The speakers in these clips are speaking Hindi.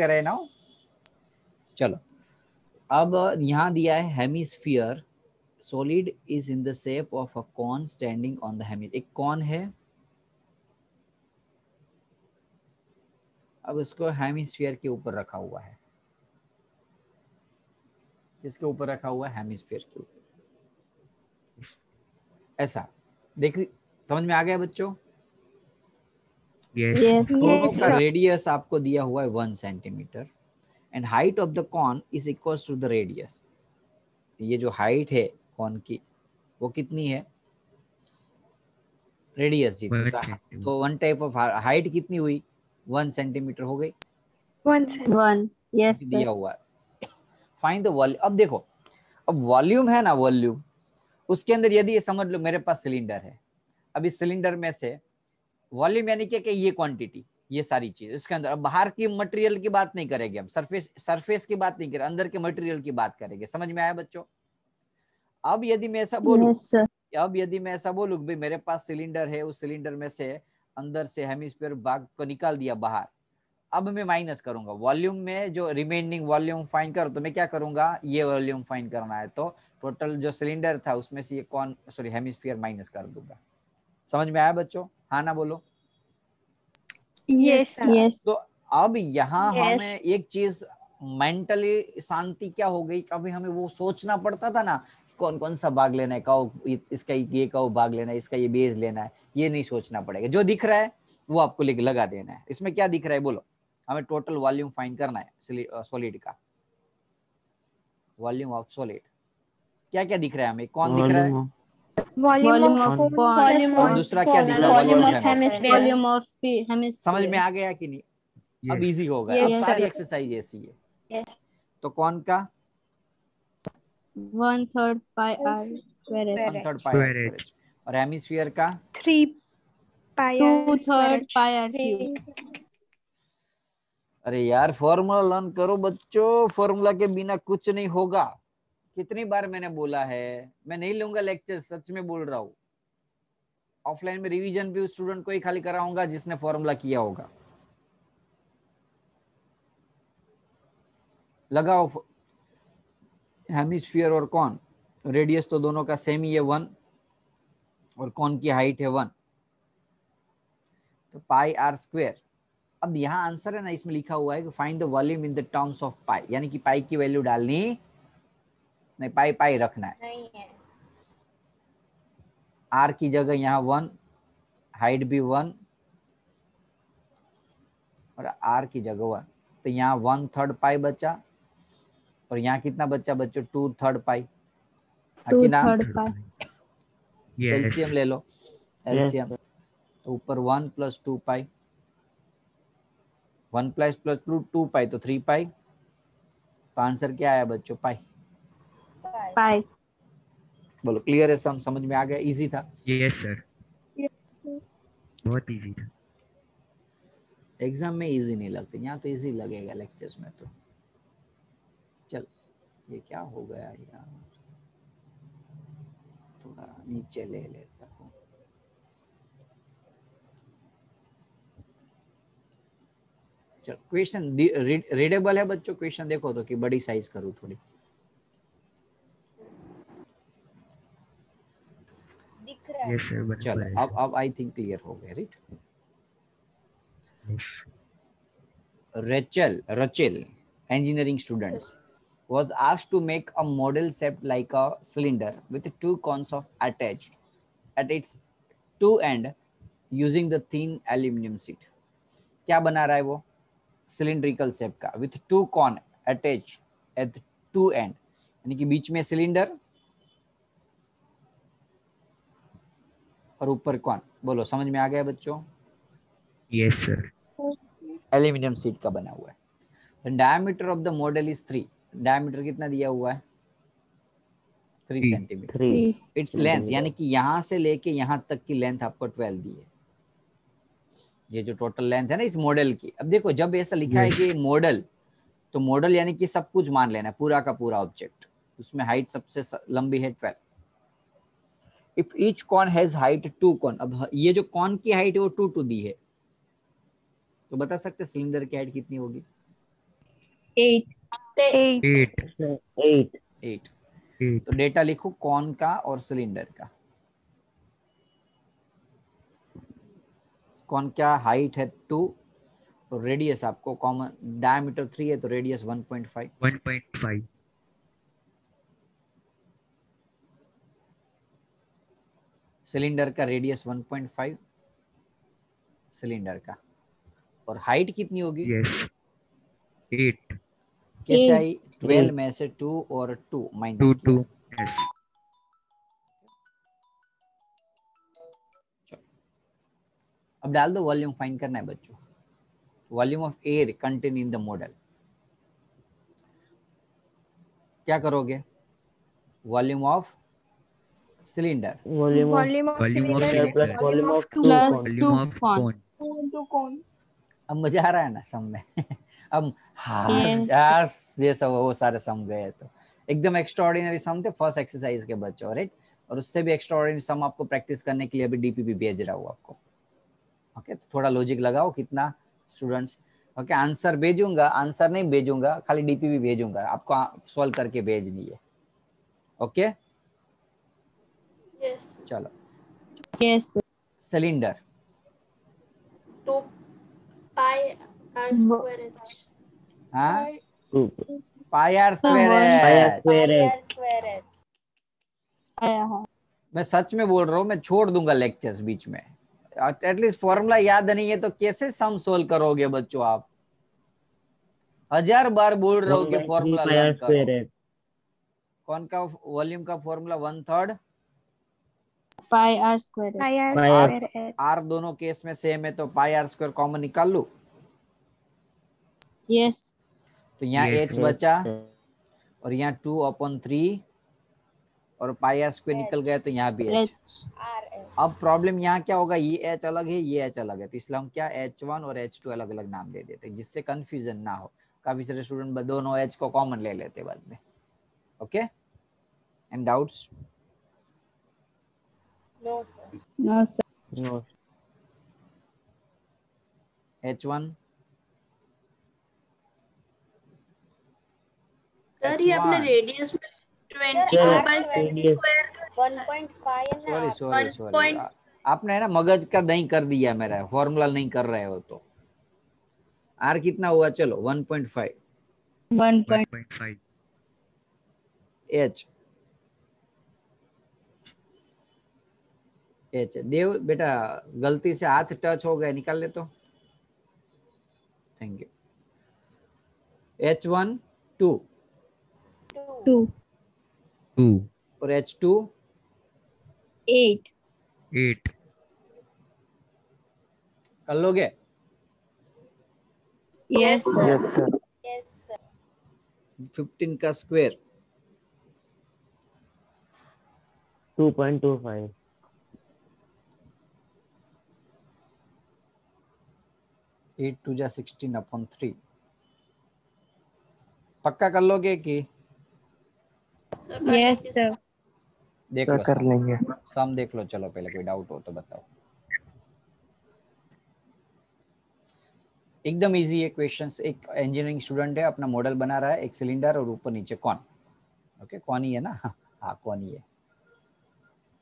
रहे ना। चलो अब यहाँ दिया है hemisphere solid is in the shape of a cone standing on the hemi. एक कॉन है, अब इसको हेमिस्फीयर के ऊपर रखा हुआ है। इसके ऊपर रखा हुआ है हेमिस्फीयर के ऊपर, ऐसा देख, समझ में आ गया बच्चों? दोनों का रेडियस आपको दिया हुआ है 1 centimetre and height of the cone is equal to the radius. ये जो हाइट है कॉन की वो कितनी है? रेडियस जितनी, तो 1 टाइप ऑफ हाइट कितनी हुई? 1 सेंटीमीटर हो गई। 1 यस दिया हुआ है। Find the volume. अब देखो, अब वॉल्यूम है ना, वॉल्यूम उसके अंदर यदि ये समझ लो मेरे पास सिलेंडर है, अब इस सिलेंडर में से वॉल्यूम यानी कि ये क्वांटिटी, ये सारी चीज इसके अंदर। अब बाहर की मटेरियल की बात नहीं करेंगे हम, सरफेस की बात नहीं करें, अंदर के मटेरियल की बात करेंगे। समझ में आया बच्चों? अब यदि मैं ऐसा बोलूं, अब यदि मैं ऐसा बोलूं भाई मेरे पास सिलेंडर है, उस सिलेंडर में से अंदर से हेमिस्फीयर भाग को निकाल दिया बाहर, अब मैं माइनस करूंगा वॉल्यूम में, जो रिमेनिंग वॉल्यूम फाइंड करो तो मैं क्या करूंगा, ये वॉल्यूम फाइंड करना है तो टोटल जो सिलेंडर था उसमें से ये कौन सॉरी हेमिस्फीयर माइनस कर दूंगा। समझ में आया बच्चों? हाँ ना बोलो? Yes yes. तो अब यहाँ हमें एक चीज मेंटली शांति क्या हो गई, कभी हमें वो सोचना पड़ता था ना कौन कौन सा भाग लेना है, कहो इसका ये कहो भाग लेना है, इसका ये बेस लेना है, ये नहीं सोचना पड़ेगा। जो दिख रहा है वो आपको लगा देना है। इसमें क्या दिख रहा है बोलो? हमें टोटल वॉल्यूम फाइंड करना है सॉलिड का, वॉल्यूम ऑफ सॉलिड। क्या क्या दिख रहा है हमें? कौन दिख रहा है? वॉल्यूम ऑफ और दूसरा क्या दिख रहा है? Volume of hemisphere. समझ में आ गया कि नहीं? अब इजी हो गया। अब सारी एक्सरसाइज ऐसी है। तो कौन का? 1/3 pi r square h. 1/3 pi r square h. और हेमिस्फीयर का 2/3 पाई आर क्यूब। अरे यार फॉर्मूला लर्न करो बच्चों, फॉर्मूला के बिना कुछ नहीं होगा। कितनी बार मैंने बोला है, मैं नहीं लूंगा लेक्चर, सच में बोल रहा हूँ। ऑफलाइन में रिवीजन भी उस स्टूडेंट को ही खाली कराऊंगा जिसने फॉर्मूला किया होगा। लगाओ हेमिस्फीयर और कॉन, रेडियस तो दोनों का सेम ही है 1 और कॉन की हाइट है 1, तो पाई आर स्क्वायर। अब यहाँ आंसर है ना, इसमें लिखा हुआ है कि find the volume in the terms of pi, यानी कि पाई की वैल्यू डालनी नहीं, पाई पाई रखना है, नहीं है। आर की जगह यहाँ 1, हाइट भी 1 और आर की जगह 1, तो यहाँ 1/3 पाई बचा और यहाँ कितना बच्चा बच्चों? 2/3 पाई। 2/3 पाई। एलसीएम ले लो, एलसीएम तो ऊपर 1 + 2 पाई, 1 + 2 पाई तो 3 पाई। तो आंसर क्या आया बच्चों? पाई। पाई। बोलो क्लियर है? समझ में आ गया? इजी था? यस सर, बहुत इजी था। एग्जाम में इजी नहीं लगते, यहाँ तो इजी लगेगा लेक्चर्स में। तो चल ये क्या हो गया यार, थोड़ा नीचे ले लेता हूँ। चल क्वेश्चन रीडेबल है बच्चों? क्वेश्चन देखो तो कि बड़ी साइज करूँ थोड़ी? दिख रहा है? यस सर, चलो बराबर है अब आई थिंक क्लियर हो गया, right? Yes. Rachel, engineering students, was asked to make a model shaped like a cylinder with 2 cones of attached at its two end using the thin aluminum sheet. क्या बना रहा है वो? सिलिंड्रिकल शेप का, with 2 cone attached at 2 end, यानी कि बीच में सिलेंडर और ऊपर कौन? बोलो समझ में आ गया बच्चों? Yes sir. एल्यूमिनियम शीट का बना हुआ है। The diameter of the model is 3. Diameter कितना दिया हुआ है? 3 सेंटीमीटर। इट्स लेंथ यानी कि यहाँ से लेके यहाँ तक की लेंथ आपको 12 दी है। ये जो टोटल लेंथ है ना इस मॉडल की। अब देखो जब ऐसा लिखा है कि मॉडल, तो मॉडल यानी कि सब कुछ मान लेना है, पूरा का पूरा ऑब्जेक्ट। उसमें हाइट सबसे लंबी है 12। If each cone has height 2 cone, अब ये जो कॉन की हाइट है वो 2 दी है, तो बता सकते सिलेंडर की हाइट कितनी होगी? 8. 8. 8. 8। 8. तो डेटा लिखो कॉन का और सिलेंडर का। कॉन क्या हाइट है 2, तो रेडियस आपको कॉमन डायमीटर 3 है तो रेडियस 1.5। 1.5. सिलेंडर का रेडियस 1.5 सिलेंडर का, और हाइट कितनी होगी? Yes. 8. कैसे 8. आई? 12 में से 2 और 2 माइनस 2. किया। 2. Yes. अब डाल दो, वॉल्यूम फाइंड करना है बच्चों। Volume of air contain in the model. क्या करोगे? Volume of cylinder Volume of Volume of Volume of cylinder cylinder plus cylinder volume of two plus cone. volume 2 of cone. cone. अब मजा आ रहा है ना सम में? अब Yes. ये सब वो सारे सम गए तो एकदम एक्स्ट्राऑर्डिनरी सम थे फर्स्ट एक्सरसाइज के बच्चों, राइट? और उससे भी एक्स्ट्राऑर्डिनरी सम आपको प्रैक्टिस करने के लिए अभी डीपीपी भेज रहा हूँ आपको। ओके, तो थोड़ा लॉजिक लगाओ कितना स्टूडेंट्स। ओके, आंसर भेजूंगा, आंसर नहीं भेजूंगा, खाली डीपीपी भेजूंगा, आपको सॉल्व करके भेजनी है। Okay Yes. चलो, Yes. Cylinder 2 pi r square h. हाँ, Super. Pi r Sir, square one Pi r है। square Pi h. r square h. आया है। मैं सच में बोल रहा हूँ, मैं छोड़ दूंगा लेक्चर्स बीच में। एटलीस्ट फॉर्मूला याद नहीं है तो कैसे सम सोल्व करोगे बच्चों? आप 1000 बार बोल रहे हो 1 कि by 3 formula pi r learn करो। square h. कौन का वॉल्यूम का formula? 1/3 Pi r square. Pi r Pi r. square h. R दोनों केस में सेम है तो पाई आर स्क्वायर कॉमन निकाल लूं। Yes. तो यहाँ Yes, एच sir. बचा sir. और यहाँ 2/3 और पाई आर स्क्वायर निकल गया तो यहाँ भी एच। H. R h. अब प्रॉब्लम यहाँ क्या होगा, ये एच अलग है, ये एच अलग है, तो इसलिए हम क्या H1 और H2 अलग अलग नाम दे देते हैं जिससे कंफ्यूजन ना हो। काफी सारे स्टूडेंट दोनों एच को कॉमन ले लेते बाद में। Okay, and doubts? No sir. No sir. No. H1 sir ये अपने H1 रेडियस में 24 Sir, by radius. 1.5 है ना? सॉरी आपने है ना मगज का दही कर दिया मेरा, फॉर्मूला नहीं कर रहे हो तो। आर कितना हुआ? चलो 1.5 1.5. एच एच देव बेटा गलती से हाथ टच हो गया, निकाल ले तो। Thank you. H1 2 2. 2. और H2 8. 8. कर लोगे? Yes sir. Yes, sir. Yes sir. 15 का स्क्वायर 2.25. 8 2 जा 16/3। पक्का कर लोगे कि? सर कर Yes लीजिए sir. देख Sir, लो कर लेंगे. सम देख लो, चलो पहले कोई डाउट हो तो बताओ। एकदम इजी है क्वेश्चंस। एक इंजीनियरिंग स्टूडेंट है, अपना मॉडल बना रहा है, एक सिलेंडर और ऊपर नीचे कॉन। ओके, कॉन ही है ना? हाँ कॉन ही है।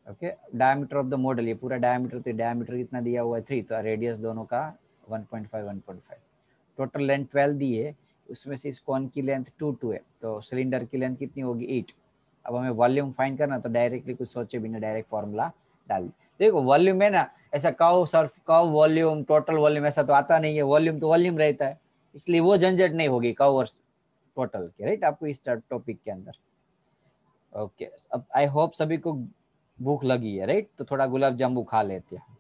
Okay, diameter of the model, ये पूरा डायमीटर, तो डायमीटर कितना दिया हुआ है 3, तो रेडियस दोनों का 1.5 टोटल लेंथ 12 दी है, उसमें से इस कॉन की लेंथ 2 है, तो सिलेंडर की लेंथ कितनी होगी 8। अब हमें वॉल्यूम फाइंड करना, तो डायरेक्टली कुछ सोचे बिना डायरेक्ट फॉर्मूला डाल। देखो वॉल्यूम है ना, ऐसा कव सर्फ कव वॉल्यूम टोटल वॉल्यूम ऐसा तो आता नहीं है, वॉल्यूम तो वॉल्यूम रहता है, इसलिए वो झंझट नहीं होगी कव और टोटल के, राइट? आपको इस टॉपिक के अंदर। ओके, अब आई होप सभी को भूख लगी है, राइट? तो थोड़ा गुलाब जामुन खा लेते हैं।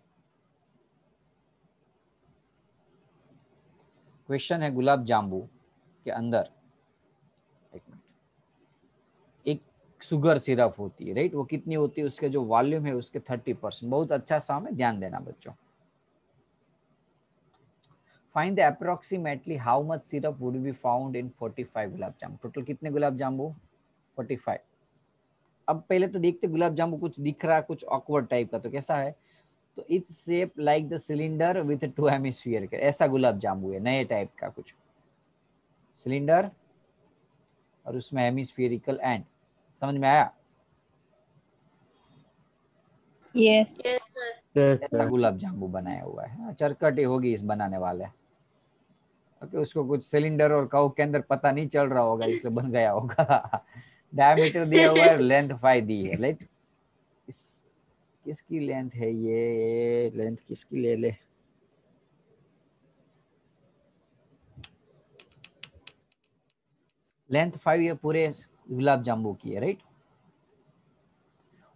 क्वेश्चन है गुलाब जामुन के अंदर, एक मिनट, एक शुगर सिरप होती है, राइट? वो कितनी होती है? उसके जो वॉल्यूम है उसके 30%। बहुत अच्छा सा हमें ध्यान देना बच्चों। Find the approximately how much syrup would be found in 45 gulab jamun. Total कितने गुलाब जामुन? 45। अब पहले तो देखते गुलाब जामुन कुछ दिख रहा है कुछ ऑकवर्ड टाइप का, तो कैसा है? तो its shape like the cylinder with 2 hemisphere. ऐसा गुलाब जामुन है, नए टाइप का कुछ सिलेंडर और उसमें हेमिस्फेरिकल एंड। समझ में आया? Yes. Yes, sir. Yes, ऐसा sir. गुलाब जामुन बनाया हुआ है। चरकटी होगी इस बनाने वाले। ओके, उसको कुछ सिलेंडर और काउ के अंदर पता नहीं चल रहा होगा, इसलिए बन गया होगा। डायमीटर दिया हुआ है, लेंथ 5 दी है, राइट? इस किसकी लेंथ है ये लेंथ किसकी ले ले? लेंथ 5 ये पूरे गुलाब जामुन की है, राइट?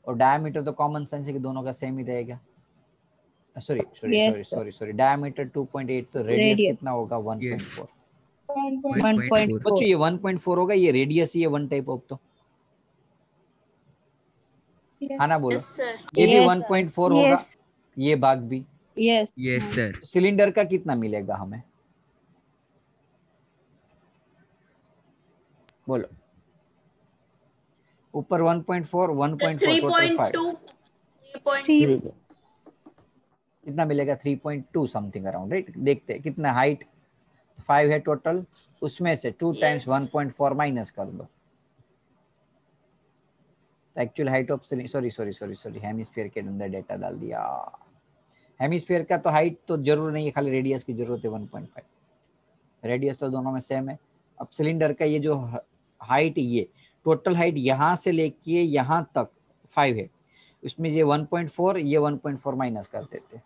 और डायमीटर तो कॉमन सेंस है कि दोनों का सेम ही रहेगा। Sorry sorry Yes, sorry sir. Sorry sorry diameter 2.8, तो रेडियस Radius. कितना होगा? 1.4। Yes. 1.4. बच्चों ये 1.4 होगा, ये रेडियस ही है वन टाइप ऑफ, तो हाँ ना बोलो? Yes, sir. ये भी Yes. 1.4 होगा, Yes. ये भाग भी। Yes. Yes, sir. सिलेंडर का कितना मिलेगा हमें? बोलो। ऊपर 1.4 1.4 टोटल 5 3.2. कितना मिलेगा? 3.2 समथिंग अराउंड, राइट? देखते हैं कितना हाइट 5 है टोटल, उसमें से 2 टाइम्स Yes. 1.4 माइनस कर दो, actual height of sorry sorry sorry sorry hemisphere के अंदर डेटा डाल दिया। हेमिस्फीयर का तो हाइट तो जरूर नहीं है, खाली रेडियस की जरूरत है 1.5। रेडियस तो दोनों में सेम है। अब सिलेंडर का ये जो हाइट है, ये टोटल हाइट यहाँ से लेके यहाँ तक 5 है, उसमें ये 1.4 ये 1.4 माइनस कर देते,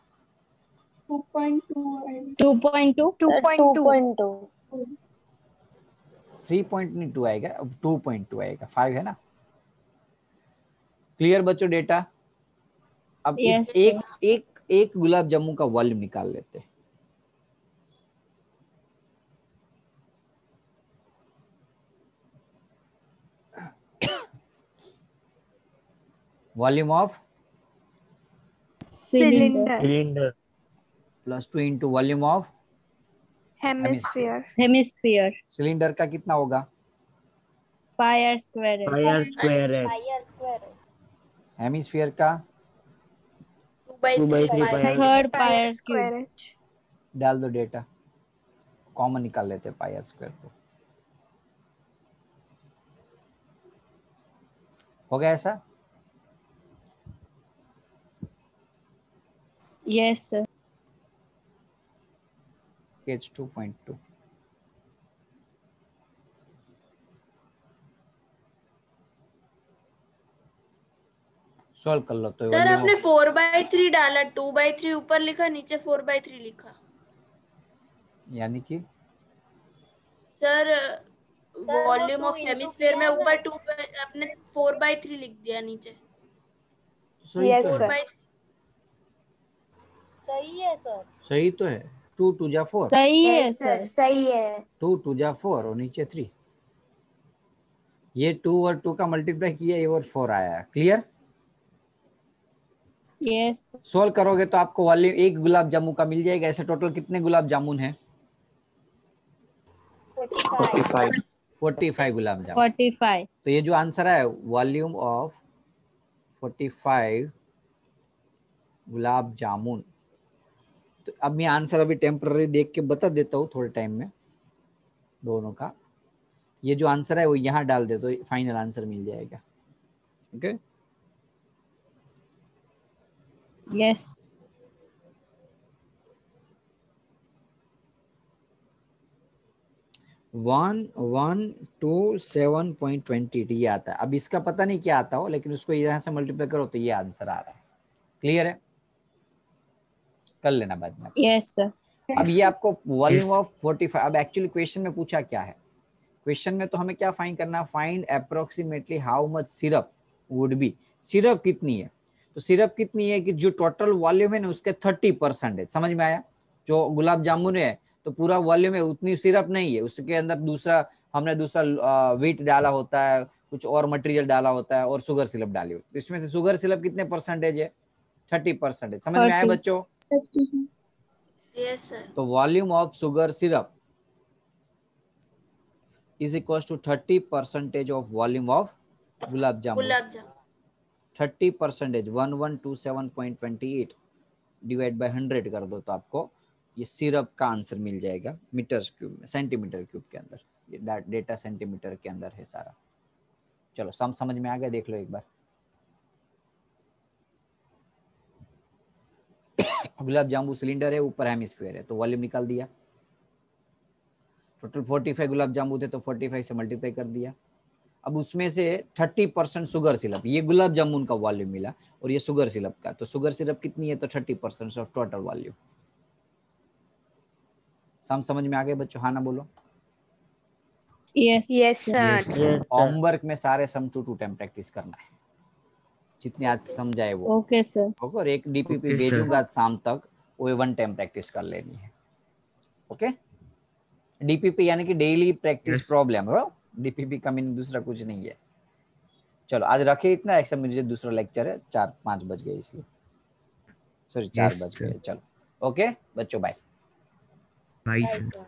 2.2. 3.2 आएगा, अब 2.2 आएगा, 5 है ना? क्लियर बच्चों डेटा? अब Yes, इस sir. एक गुलाब जामुन का वॉल्यूम निकाल लेते हैं। Volume of Cylinder. Cylinder. +2 into volume of hemisphere. Hemisphere. Cylinder का कितना होगा? Pi r square. Pi r square h. Pi r square. Hemisphere का 2 by 3 pi r. Third pi r cube. डाल दो डेटा, कॉमन निकाल लेते हैं पाई आर स्क्वायर को। हो गया ऐसा? Yes, sir. H 2.2 सॉल्व कर लो तो सर वॉल्यूम आपने 4/3 डाला, 2/3 ऊपर लिखा, नीचे 4/3 लिखा। यानी कि सर वॉल्यूम वो ऑफ 2 into हेमिस्फीयर में किया है ऊपर ना? 2 आपने 4/3 लिख दिया, नीचे सही Yes, तो sir. है, सही है सर। सही तो है। 2 2 जा 4, सही है सर. सही है। 2 2 जा 4 और नीचे 3, ये 2 और 2 का मल्टीप्लाई किया ये और 4 आया। क्लियर? Yes. सोल्व करोगे तो आपको वॉल्यूम एक गुलाब जामुन का मिल जाएगा। ऐसे टोटल कितने गुलाब जामुन है? 45। 45 गुलाब जामुन। 45. तो ये जो आंसर है वॉल्यूम ऑफ 45 गुलाब जामुन। तो अब मैं आंसर अभी टेम्पररी देख के बता देता हूँ थोड़े टाइम में दोनों का। ये जो आंसर है वो यहाँ डाल दे तो फाइनल आंसर मिल जाएगा। Okay Yes. 1,127.20 ये आता है। अब इसका पता नहीं क्या आता हो, लेकिन उसको यहाँ से मल्टीप्लाई करो तो ये आंसर आ रहा है। क्लियर है? कर लेना बाद में। Yes, sir. अब ये आपको वॉल्यूम Yes. ऑफ 45। अब एक्चुअली क्वेश्चन में पूछा क्या है? क्वेश्चन में तो हमें क्या फाइंड करना है? Find approximately how much syrup would be. Syrup कितनी है? तो सिरप कितनी है कि जो टोटल वॉल्यूम है ना उसके 30% है। समझ में आया? जो गुलाब जामुन है तो पूरा वॉल्यूम है, उतनी सिरप नहीं है, उसके अंदर हमने दूसरा व्हीट डाला होता है, कुछ और मटेरियल डाला होता है और शुगर सिरप डाली होती है। इसमें से शुगर सिरप कितने परसेंटेज है? 30%। समझ में आया 30. बच्चों? Yes sir. तो volume of sugar syrup is equals to 30% of volume of gulab jamun. 30% 1127.28 divide by 100 कर दो तो आपको ये सिरप का आंसर मिल जाएगा मीटर क्यूब में, सेंटीमीटर क्यूब के अंदर। डेटा सेंटीमीटर के अंदर है सारा। चलो सम समझ में आ गया, देख लो एक बार। गुलाब जामुन सिलेंडर है, ऊपर हेमिस्फीयर है, तो वॉल्यूम निकाल दिया। टोटल 45 गुलाब जामुन थे तो 45 से मल्टीप्लाई कर दिया। अब उसमें से 30% शुगर सिरप, ये गुलाब जामुन का वॉल्यूम मिला और ये शुगर सिरप का, तो शुगर सिरप कितनी है, तो 30% ऑफ टोटल वॉल्यूम। सम समझ में आ गए बच्चों, हाँ ना बोलो। Yes. Yes sir. Sir. Yes, sir. Homework में सारे सम 2 to 10 प्रैक्टिस करना है, जितने आज समझाए वो। Okay, sir. ओके, और एक डीपीपी Okay, भेजूंगा आज शाम तक, वो 1 टाइम प्रैक्टिस कर लेनी है। ओके, डीपीपी यानी कि डेली प्रैक्टिस Yes. प्रॉब्लम हो, डीपीपी का मीनिंग दूसरा कुछ नहीं है। चलो आज रखे इतना, एक्शन मुझे दूसरा लेक्चर है, 4-5 बज गए इसलिए, सॉरी 4 Yes, बज sir. गए। चलो ओके बच्चों, bye. Bye, bye sir. Sir.